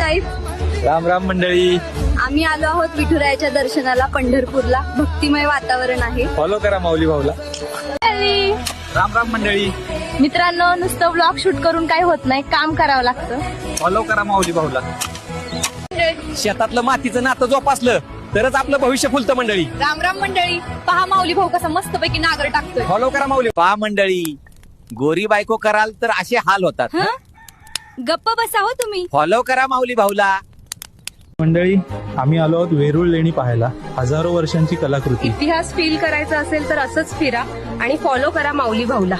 साहेब. राम राम मंडळी. आम्ही आलो आहोत विठुरायाच्या दर्शनाला पंढरपूरला. भक्तिमय वातावरण आहे. फॉलो करा माऊली भाऊला. राम राम मंडळी. मित्रांनो, नुसतं ब्लॉग शूट करून काही होत नाही, काम करावं लागतं. फॉलो करा माऊली भाऊला. शेतातलं मातीचं नातं जोपासलं तरच आपलं भविष्य फुलतं मंडळी. राम राम मंडळी. पहा माऊली भाऊ कसा मस्तपैकी नागर टाकतोय. फॉलो करा माऊली. पहा मंडळी, गोरी बायको कराल तर असे हाल होतात. हं? गप्प बसा हो तुम्ही. फॉलो करा माऊली भाऊला. मंडळी, आम्ही आलो आहोत वेरूळ लेणी पाहायला. हजारो वर्षांची कलाकृती. इतिहास फील करायचा असेल तर असंच फिरा आणि फॉलो करा माऊली भाऊला.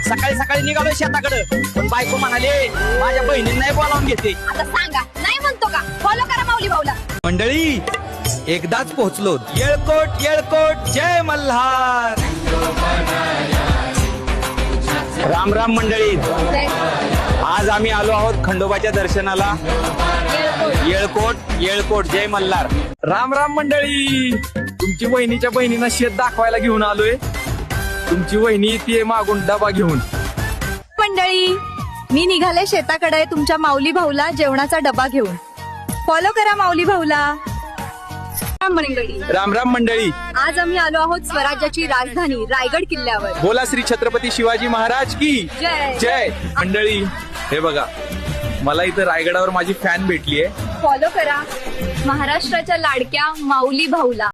सकाळी सकाळी निघालो शेताकडे, पण बायको म्हणाले माझ्या बहिणींना बोलावून घेते. आता सांगा, नाही म्हणतो का? फॉलो करा माऊली भाऊला. मंडळी, एकदाच पोहोचलो. येळकोट येळकोट जय मल्हार. राम राम मंडळी. आज आम्ही आलो आहोत खंडोबाच्या दर्शनाला. येळकोट येळकोट जय मल्हार. राम राम मंडळी. तुमची वहिनीच्या बहिणींना शेत दाखवायला घेऊन आलोय. तुमची वहिनी ती मागून डबा घेऊन. मंडळी, मी निघाले शेताकडे तुमच्या माऊली भाऊला जेवणाचा डबा घेऊन. फॉलो करा माऊली भाऊला. मंडळी, राम राम मंडळी. आज आम्ही आलो आहोत स्वराज्याची राजधानी रायगड किल्ल्यावर. बोला श्री छत्रपती शिवाजी महाराज की जय. जय. मंडळी, हे बघा, मला इथं रायगडावर माझी फॅन भेटलीये. फॉलो करा महाराष्ट्राच्या लाडक्या माऊली भाऊला.